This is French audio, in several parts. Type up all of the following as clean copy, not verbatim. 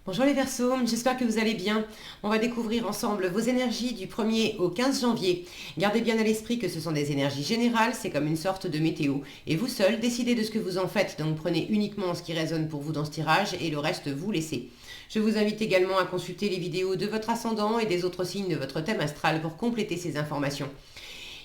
Bonjour les Verseaux, j'espère que vous allez bien. On va découvrir ensemble vos énergies du 1er au 15 janvier. Gardez bien à l'esprit que ce sont des énergies générales, c'est comme une sorte de météo. Et vous seul, décidez de ce que vous en faites, donc prenez uniquement ce qui résonne pour vous dans ce tirage et le reste vous laissez. Je vous invite également à consulter les vidéos de votre ascendant et des autres signes de votre thème astral pour compléter ces informations.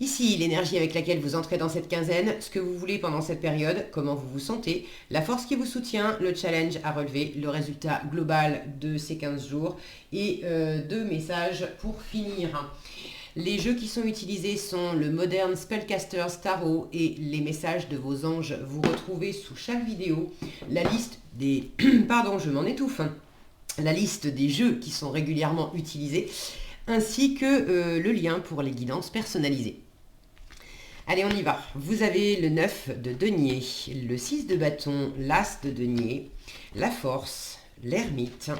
Ici, l'énergie avec laquelle vous entrez dans cette quinzaine, ce que vous voulez pendant cette période, comment vous vous sentez, la force qui vous soutient, le challenge à relever, le résultat global de ces 15 jours et deux messages pour finir. Les jeux qui sont utilisés sont le Modern Spellcasters Tarot et les messages de vos anges. Vous retrouvez sous chaque vidéo la liste des... Pardon, je m'en étouffe. La liste des jeux qui sont régulièrement utilisés ainsi que le lien pour les guidances personnalisées. Allez, on y va. Vous avez le 9 de denier, le 6 de bâton, l'as de denier, la force, l'ermite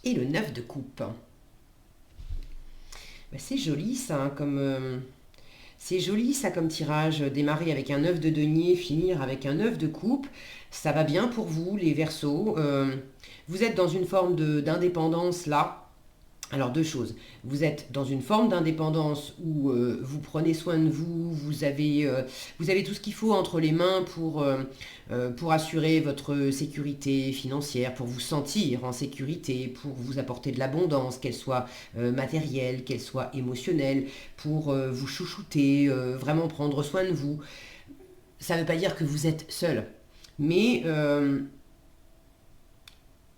et le 9 de coupe. C'est joli ça, c'est joli ça comme tirage. Démarrer avec un 9 de denier, finir avec un 9 de coupe. Ça va bien pour vous, les Verseaux. Vous êtes dans une forme d'indépendance là. Alors deux choses, vous êtes dans une forme d'indépendance où vous prenez soin de vous, vous avez tout ce qu'il faut entre les mains pour assurer votre sécurité financière, pour vous sentir en sécurité, pour vous apporter de l'abondance, qu'elle soit matérielle, qu'elle soit émotionnelle, pour vous chouchouter, vraiment prendre soin de vous. Ça ne veut pas dire que vous êtes seul, mais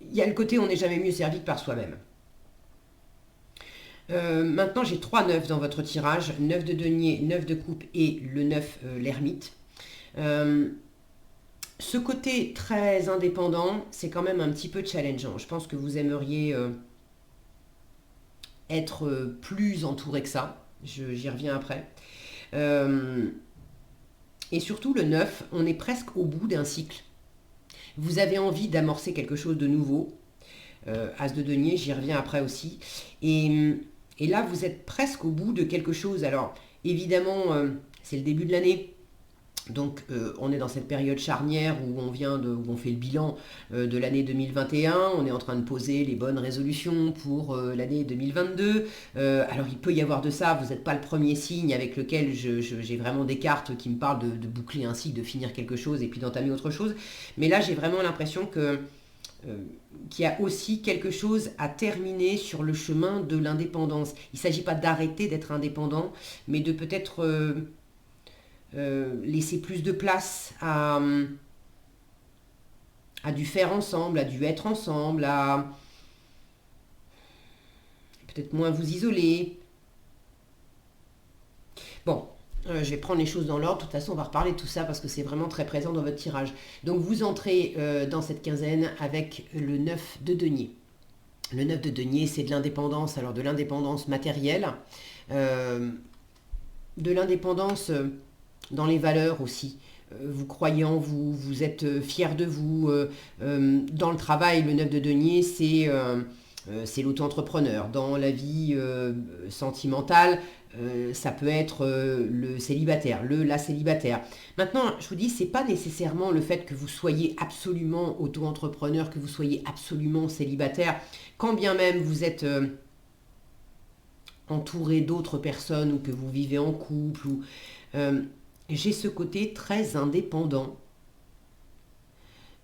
il y a le côté on n'est jamais mieux servi que par soi-même. Maintenant, j'ai 3 9 dans votre tirage, 9 de denier, 9 de coupe et le 9 l'ermite. Ce côté très indépendant, c'est quand même un petit peu challengeant. Je pense que vous aimeriez être plus entouré que ça. J'y reviens après. Et surtout, le 9, on est presque au bout d'un cycle. Vous avez envie d'amorcer quelque chose de nouveau. As de denier, j'y reviens après aussi. Et là, vous êtes presque au bout de quelque chose. Alors, évidemment, c'est le début de l'année. Donc, on est dans cette période charnière où on fait le bilan de l'année 2021. On est en train de poser les bonnes résolutions pour l'année 2022. Alors, il peut y avoir de ça. Vous n'êtes pas le premier signe avec lequel j'ai vraiment des cartes qui me parlent de boucler un cycle, de finir quelque chose et puis d'entamer autre chose. Mais là, j'ai vraiment l'impression qu'il y a aussi quelque chose à terminer sur le chemin de l'indépendance. Il ne s'agit pas d'arrêter d'être indépendant, mais de peut-être laisser plus de place à du faire ensemble, à du être ensemble, à peut-être moins vous isoler. Bon, je vais prendre les choses dans l'ordre. De toute façon, on va reparler de tout ça parce que c'est vraiment très présent dans votre tirage. Donc, vous entrez dans cette quinzaine avec le 9 de denier. Le 9 de denier, c'est de l'indépendance. Alors, de l'indépendance matérielle, de l'indépendance dans les valeurs aussi. Vous croyez en vous, vous êtes fier de vous. Dans le travail, le 9 de denier, c'est l'auto-entrepreneur. Dans la vie sentimentale, ça peut être le célibataire, la célibataire. Maintenant, je vous dis, c'est pas nécessairement le fait que vous soyez absolument auto-entrepreneur, que vous soyez absolument célibataire, quand bien même vous êtes entouré d'autres personnes ou que vous vivez en couple. J'ai ce côté très indépendant.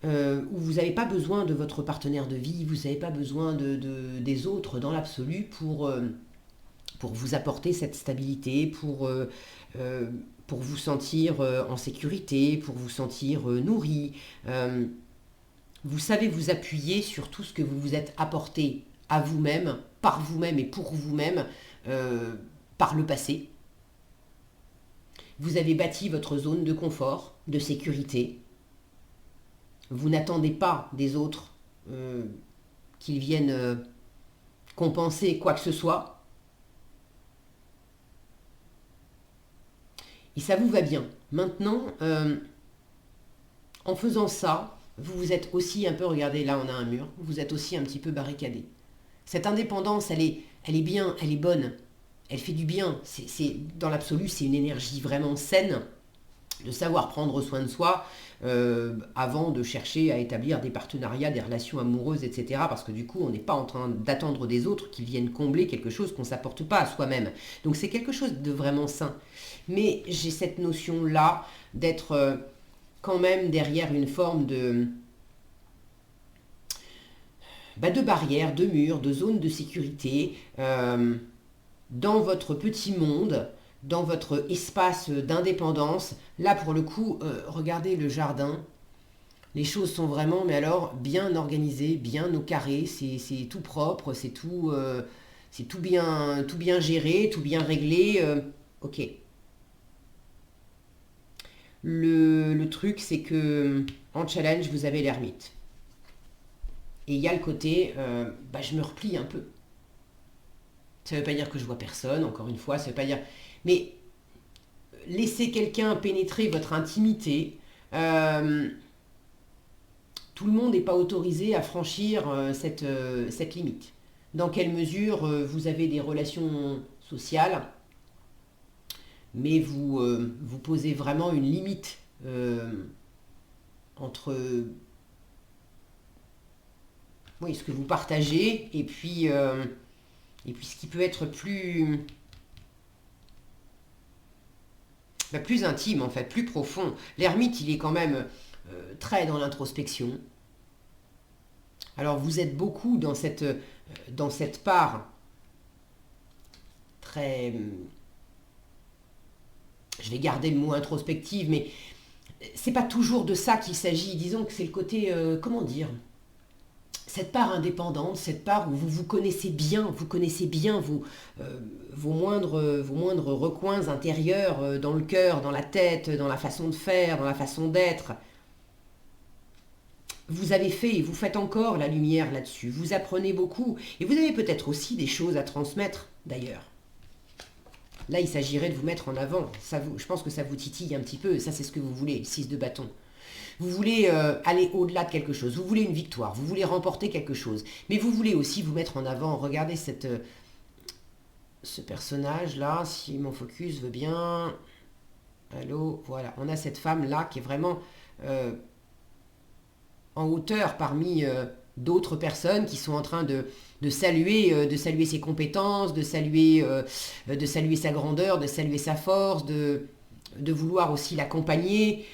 Où vous n'avez pas besoin de votre partenaire de vie, vous n'avez pas besoin des autres dans l'absolu pour vous apporter cette stabilité, pour vous sentir en sécurité, pour vous sentir nourri. Vous savez vous appuyer sur tout ce que vous vous êtes apporté à vous-même, par vous-même et pour vous-même, par le passé. Vous avez bâti votre zone de confort, de sécurité. Vous n'attendez pas des autres qu'ils viennent compenser quoi que ce soit. Et ça vous va bien. Maintenant, en faisant ça, vous vous êtes aussi un peu, regardez, là on a un mur, vous êtes aussi un petit peu barricadé. Cette indépendance, elle est bien, elle est bonne, elle fait du bien. Dans l'absolu, c'est une énergie vraiment saine. de savoir prendre soin de soi avant de chercher à établir des partenariats, des relations amoureuses, etc. Parce que du coup, on n'est pas en train d'attendre des autres qu'ils viennent combler quelque chose qu'on ne s'apporte pas à soi-même. Donc c'est quelque chose de vraiment sain. Mais j'ai cette notion-là d'être quand même derrière une forme de barrière, de mur, de zone de sécurité, dans votre petit monde, dans votre espace d'indépendance. Là, pour le coup, regardez le jardin. Les choses sont vraiment, mais alors, bien organisées, bien au carré. C'est tout propre, c'est tout bien géré, tout bien réglé. Ok. Le truc, c'est que en challenge, vous avez l'ermite. Et il y a le côté, je me replie un peu. Ça ne veut pas dire que je vois personne, encore une fois, ça ne veut pas dire... Mais laisser quelqu'un pénétrer votre intimité, tout le monde n'est pas autorisé à franchir cette limite. Dans quelle mesure vous avez des relations sociales, mais vous posez vraiment une limite entre oui, ce que vous partagez et puis ce qui peut être plus intime en fait, plus profond. L'ermite, il est quand même très dans l'introspection. Alors vous êtes beaucoup dans cette part très... Je vais garder le mot introspective, mais c'est pas toujours de ça qu'il s'agit. Disons que c'est le côté, comment dire, cette part indépendante, cette part où vous connaissez bien vos moindres recoins intérieurs dans le cœur, dans la tête, dans la façon de faire, dans la façon d'être. Vous avez fait et vous faites encore la lumière là-dessus. Vous apprenez beaucoup et vous avez peut-être aussi des choses à transmettre d'ailleurs. Là, il s'agirait de vous mettre en avant. Je pense que ça vous titille un petit peu. Ça, c'est ce que vous voulez, le 6 de bâton. Vous voulez aller au-delà de quelque chose. Vous voulez une victoire. Vous voulez remporter quelque chose. Mais vous voulez aussi vous mettre en avant. Regardez ce personnage-là. Si mon focus veut bien... Allô, voilà. On a cette femme-là qui est vraiment en hauteur parmi d'autres personnes qui sont en train de saluer ses compétences, de saluer sa grandeur, de saluer sa force, de vouloir aussi l'accompagner.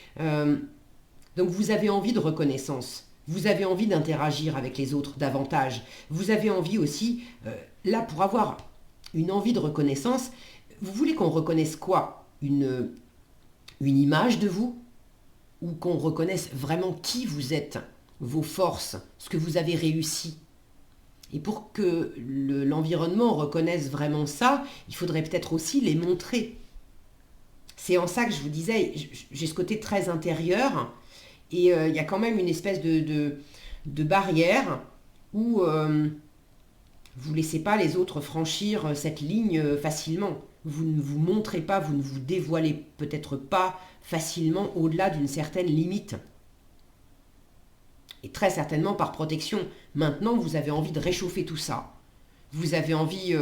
Donc vous avez envie de reconnaissance, vous avez envie d'interagir avec les autres davantage, vous avez envie aussi, là pour avoir une envie de reconnaissance, vous voulez qu'on reconnaisse quoi? Une image de vous? Ou qu'on reconnaisse vraiment qui vous êtes, vos forces, ce que vous avez réussi? Et pour que l'environnement reconnaisse vraiment ça, il faudrait peut-être aussi les montrer. C'est en ça que je vous disais, j'ai ce côté très intérieur, et il y a quand même une espèce de barrière où vous ne laissez pas les autres franchir cette ligne facilement. Vous ne vous montrez pas, vous ne vous dévoilez peut-être pas facilement au-delà d'une certaine limite. Et très certainement par protection. Maintenant, vous avez envie de réchauffer tout ça. Vous avez envie...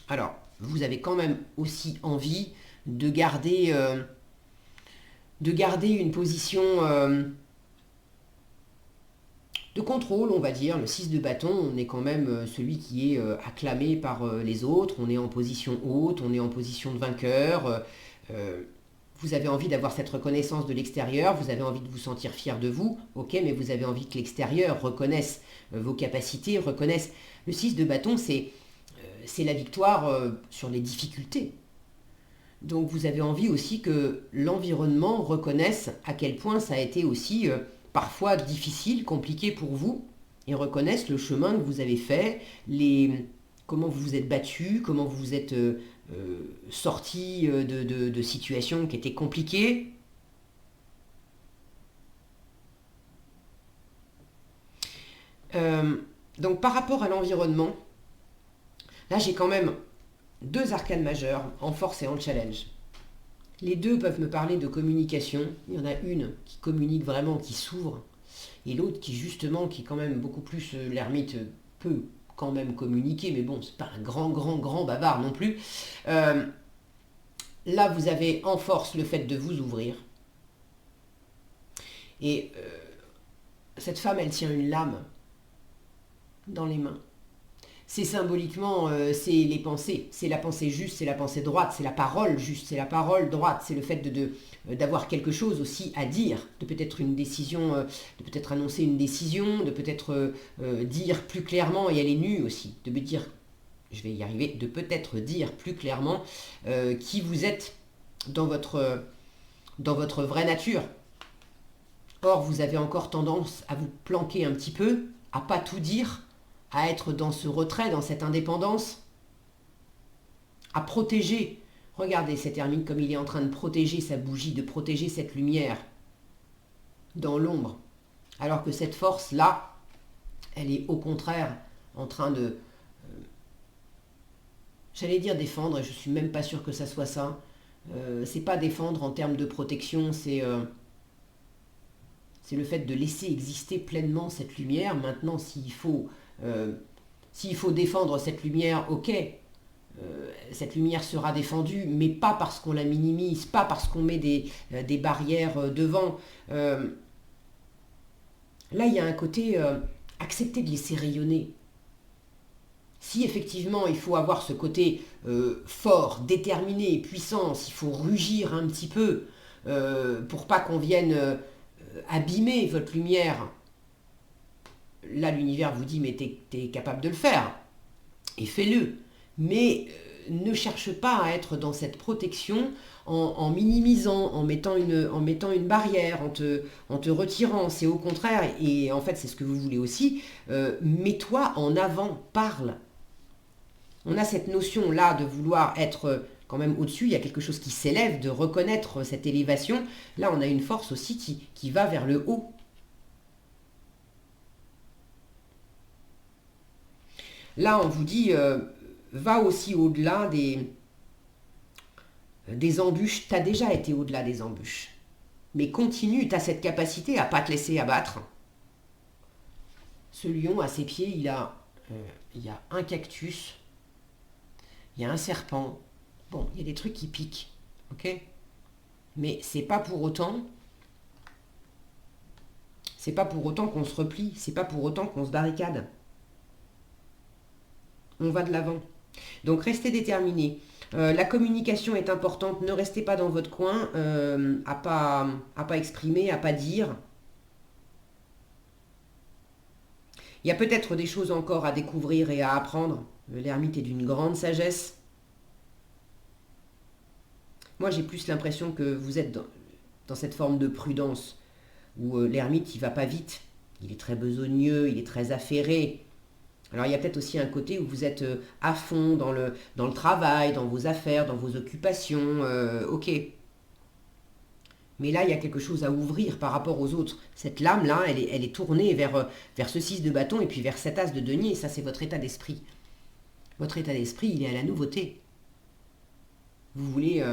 alors, vous avez quand même aussi envie de garder une position de contrôle, on va dire. Le 6 de bâton, on est quand même celui qui est acclamé par les autres. On est en position haute, on est en position de vainqueur. Vous avez envie d'avoir cette reconnaissance de l'extérieur, vous avez envie de vous sentir fier de vous, ok, mais vous avez envie que l'extérieur reconnaisse vos capacités, reconnaisse... Le 6 de bâton, c'est la victoire sur les difficultés. Donc vous avez envie aussi que l'environnement reconnaisse à quel point ça a été aussi parfois difficile, compliqué pour vous, et reconnaisse le chemin que vous avez fait, comment vous vous êtes battu, comment vous vous êtes... sorti de situations qui étaient compliquées. Donc par rapport à l'environnement, là j'ai quand même 2 arcanes majeures en force et en challenge. Les 2 peuvent me parler de communication. Il y en a une qui communique vraiment, qui s'ouvre, et l'autre qui est quand même beaucoup plus l'ermite peut quand même communiquer, mais bon, c'est pas un grand bavard non plus. Là, vous avez en force le fait de vous ouvrir. Et cette femme, elle tient une lame dans les mains. C'est symboliquement, c'est les pensées, c'est la pensée juste, c'est la pensée droite, c'est la parole juste, c'est la parole droite, c'est le fait d'avoir quelque chose aussi à dire, de peut-être une décision, de peut-être annoncer une décision, de peut-être dire plus clairement, et elle est nue aussi, de me dire, je vais y arriver, de peut-être dire plus clairement qui vous êtes dans votre vraie nature. Or, vous avez encore tendance à vous planquer un petit peu, à pas tout dire, à être dans ce retrait, dans cette indépendance, à protéger. Regardez cet ermite comme il est en train de protéger sa bougie, de protéger cette lumière dans l'ombre. Alors que cette force-là, elle est au contraire en train de, j'allais dire défendre, et je suis même pas sûre que ça soit ça. C'est pas défendre en termes de protection, c'est le fait de laisser exister pleinement cette lumière. Maintenant, s'il faut défendre cette lumière, ok, cette lumière sera défendue, mais pas parce qu'on la minimise, pas parce qu'on met des barrières devant. Là, il y a un côté accepter de laisser rayonner. Si effectivement il faut avoir ce côté fort, déterminé, puissant, s'il faut rugir un petit peu pour pas qu'on vienne abîmer votre lumière, là l'univers vous dit mais t'es capable de le faire et fais-le, mais ne cherche pas à être dans cette protection en minimisant, en mettant une barrière, en te retirant. C'est au contraire, et en fait c'est ce que vous voulez aussi, mets-toi en avant, parle. On a cette notion là de vouloir être quand même au-dessus, il y a quelque chose qui s'élève, de reconnaître cette élévation. Là on a une force aussi qui va vers le haut. Là on vous dit, va aussi au-delà des embûches. Tu as déjà été au-delà des embûches. Mais continue, tu as cette capacité à ne pas te laisser abattre. Ce lion, à ses pieds, il y a un cactus, il y a un serpent. Bon, il y a des trucs qui piquent, ok? Mais c'est pas pour autant qu'on se replie, c'est pas pour autant qu'on se barricade. On va de l'avant. Donc restez déterminés. La communication est importante. Ne restez pas dans votre coin à pas exprimer, à pas dire. Il y a peut-être des choses encore à découvrir et à apprendre. L'ermite est d'une grande sagesse. Moi, j'ai plus l'impression que vous êtes dans cette forme de prudence où l'ermite, il va pas vite. Il est très besogneux, il est très affairé. Alors il y a peut-être aussi un côté où vous êtes à fond dans le travail, dans vos affaires, dans vos occupations, ok. Mais là, il y a quelque chose à ouvrir par rapport aux autres. Cette lame-là, elle est tournée vers ce 6 de bâton et puis vers cet as de denier. Ça, c'est votre état d'esprit. Votre état d'esprit, il est à la nouveauté. Vous voulez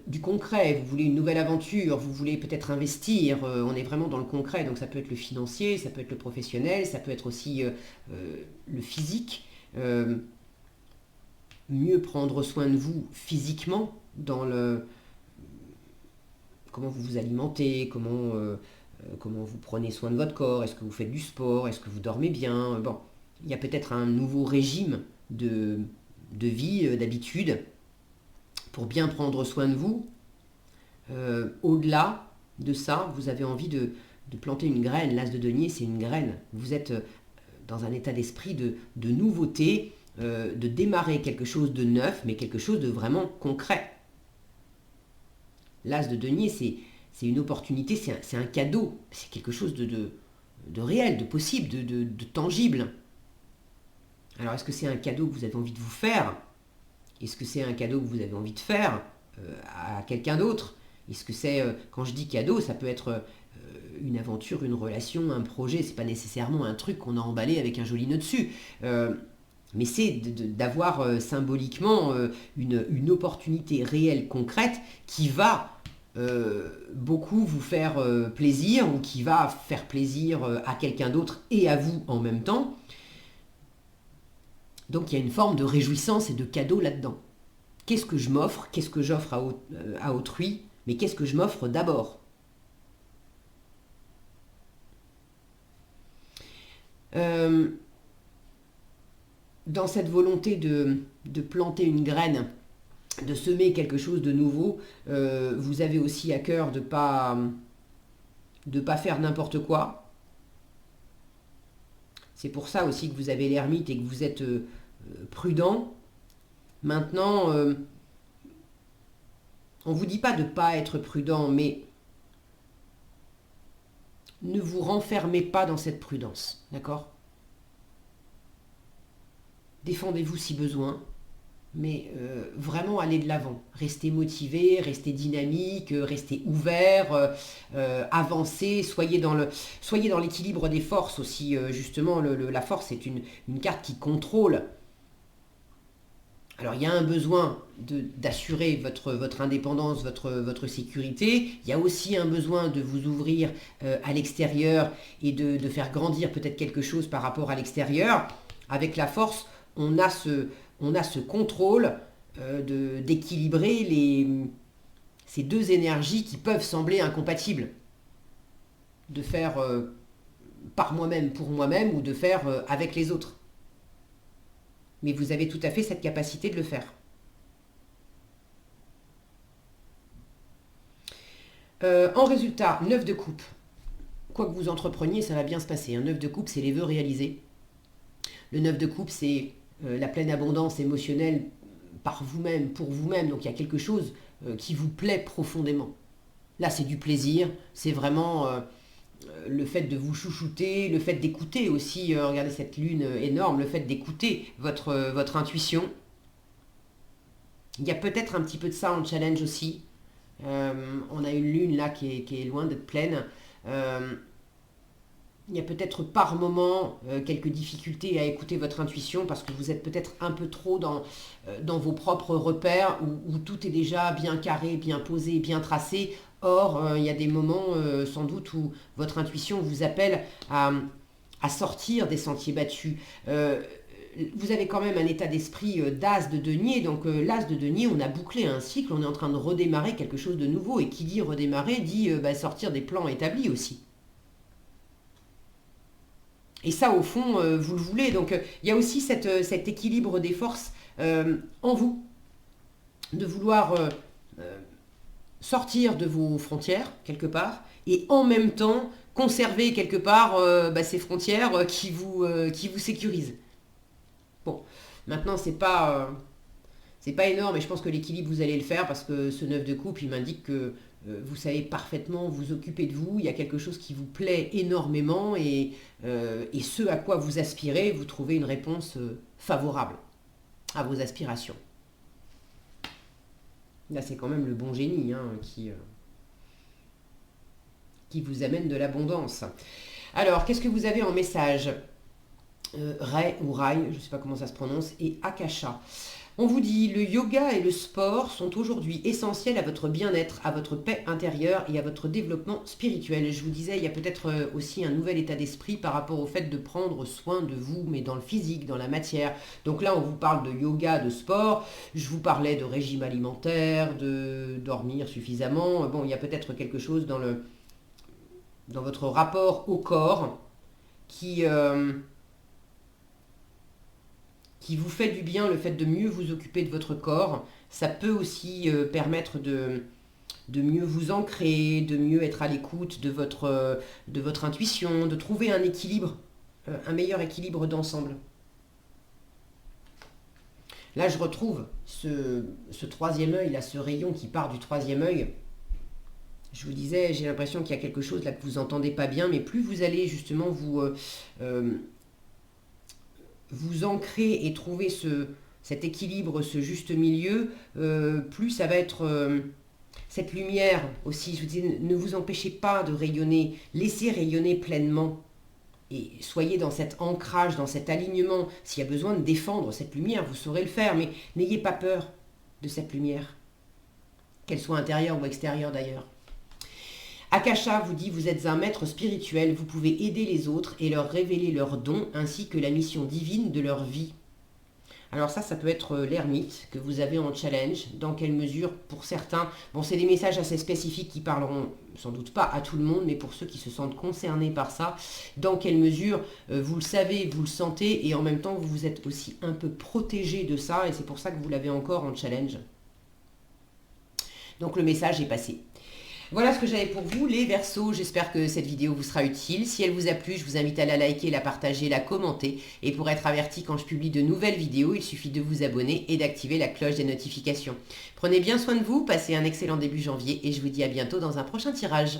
du concret, vous voulez une nouvelle aventure, vous voulez peut-être investir, on est vraiment dans le concret, donc ça peut être le financier, ça peut être le professionnel, ça peut être aussi le physique. Mieux prendre soin de vous physiquement, dans comment vous vous alimentez, comment vous prenez soin de votre corps, est-ce que vous faites du sport, est-ce que vous dormez bien. Bon, il y a peut-être un nouveau régime de vie, d'habitude, pour bien prendre soin de vous. Au-delà de ça, vous avez envie de planter une graine. L'as de denier, c'est une graine. Vous êtes dans un état d'esprit de nouveauté, de démarrer quelque chose de neuf, mais quelque chose de vraiment concret. L'as de denier, c'est une opportunité, c'est un cadeau, c'est quelque chose de réel, de possible, de tangible. Alors, est-ce que c'est un cadeau que vous avez envie de vous faire ? Est-ce que c'est un cadeau que vous avez envie de faire à quelqu'un d'autre ? Est-ce que c'est, quand je dis cadeau, ça peut être une aventure, une relation, un projet, c'est pas nécessairement un truc qu'on a emballé avec un joli nœud dessus. Mais c'est d'avoir symboliquement une opportunité réelle, concrète, qui va beaucoup vous faire plaisir, ou qui va faire plaisir à quelqu'un d'autre et à vous en même temps. Donc il y a une forme de réjouissance et de cadeau là-dedans. Qu'est-ce que je m'offre ? Qu'est-ce que j'offre à autrui ? Mais qu'est-ce que je m'offre d'abord ? Dans cette volonté de planter une graine, de semer quelque chose de nouveau, vous avez aussi à cœur de pas faire n'importe quoi. C'est pour ça aussi que vous avez l'ermite et que vous êtes prudent. Maintenant, on ne vous dit pas de ne pas être prudent, mais ne vous renfermez pas dans cette prudence, d'accord? Défendez-vous si besoin, mais vraiment allez de l'avant. Restez motivé, restez dynamique, restez ouvert, avancez, soyez dans l'équilibre des forces aussi. Justement, la force est une carte qui contrôle. Alors il y a un besoin d'assurer votre indépendance, votre sécurité. Il y a aussi un besoin de vous ouvrir à l'extérieur et de faire grandir peut-être quelque chose par rapport à l'extérieur. Avec la force, on a ce contrôle d'équilibrer ces deux énergies qui peuvent sembler incompatibles. De faire par moi-même, pour moi-même, ou de faire avec les autres. Mais vous avez tout à fait cette capacité de le faire. En résultat, 9 de coupe. Quoi que vous entrepreniez, ça va bien se passer. Un 9 de coupe, c'est les vœux réalisés. Le 9 de coupe, c'est la pleine abondance émotionnelle par vous-même, pour vous-même. Donc il y a quelque chose qui vous plaît profondément. Là, c'est du plaisir. C'est vraiment le fait de vous chouchouter, le fait d'écouter aussi, regardez cette lune énorme, le fait d'écouter votre intuition. Il y a peut-être un petit peu de ça en challenge aussi. On a une lune là qui est loin d'être pleine. Il y a peut-être par moment quelques difficultés à écouter votre intuition parce que vous êtes peut-être un peu trop dans vos propres repères où tout est déjà bien carré, bien posé, bien tracé. Or, il y a des moments sans doute où votre intuition vous appelle à sortir des sentiers battus. Vous avez quand même un état d'esprit d'as de denier. Donc l'as de denier, on a bouclé un cycle, on est en train de redémarrer quelque chose de nouveau. Et qui dit redémarrer dit sortir des plans établis aussi. Et ça, au fond, vous le voulez. Donc, il y a aussi cet équilibre des forces en vous, de vouloir sortir de vos frontières, quelque part, et en même temps, conserver quelque part ces frontières qui vous sécurisent. Bon, maintenant, c'est pas énorme, et je pense que l'équilibre, vous allez le faire, parce que ce 9 de coupe, il m'indique que vous savez parfaitement vous occuper de vous, il y a quelque chose qui vous plaît énormément et ce à quoi vous aspirez, vous trouvez une réponse favorable à vos aspirations. Là, c'est quand même le bon génie qui vous amène de l'abondance. Alors, qu'est-ce que vous avez en message Rai ou Rai, je ne sais pas comment ça se prononce, et Akasha. On vous dit, le yoga et le sport sont aujourd'hui essentiels à votre bien-être, à votre paix intérieure et à votre développement spirituel. Je vous disais, il y a peut-être aussi un nouvel état d'esprit par rapport au fait de prendre soin de vous, mais dans le physique, dans la matière. Donc là, on vous parle de yoga, de sport. Je vous parlais de régime alimentaire, de dormir suffisamment. Bon, il y a peut-être quelque chose dans votre rapport au corps qui vous fait du bien, le fait de mieux vous occuper de votre corps. Ça peut aussi permettre de mieux vous ancrer, de mieux être à l'écoute de votre intuition, de trouver un équilibre, un meilleur équilibre d'ensemble. Là, je retrouve ce troisième œil, là, ce rayon qui part du troisième œil. Je vous disais, j'ai l'impression qu'il y a quelque chose là que vous n'entendez pas bien, mais plus vous allez justement vous ancrer et trouver cet équilibre, ce juste milieu, plus ça va être cette lumière aussi. Je vous dis, ne vous empêchez pas de rayonner, laissez rayonner pleinement et soyez dans cet ancrage, dans cet alignement. S'il y a besoin de défendre cette lumière, vous saurez le faire, mais n'ayez pas peur de cette lumière, qu'elle soit intérieure ou extérieure d'ailleurs. Akasha vous dit, vous êtes un maître spirituel, vous pouvez aider les autres et leur révéler leurs dons ainsi que la mission divine de leur vie. Alors ça peut être l'ermite que vous avez en challenge. Dans quelle mesure, pour certains, bon, c'est des messages assez spécifiques qui parleront sans doute pas à tout le monde, mais pour ceux qui se sentent concernés par ça, dans quelle mesure vous le savez, vous le sentez, et en même temps vous vous êtes aussi un peu protégé de ça, et c'est pour ça que vous l'avez encore en challenge. Donc le message est passé. Voilà ce que j'avais pour vous, les Verseaux. J'espère que cette vidéo vous sera utile. Si elle vous a plu, je vous invite à la liker, la partager, la commenter. Et pour être averti quand je publie de nouvelles vidéos, il suffit de vous abonner et d'activer la cloche des notifications. Prenez bien soin de vous, passez un excellent début janvier et je vous dis à bientôt dans un prochain tirage.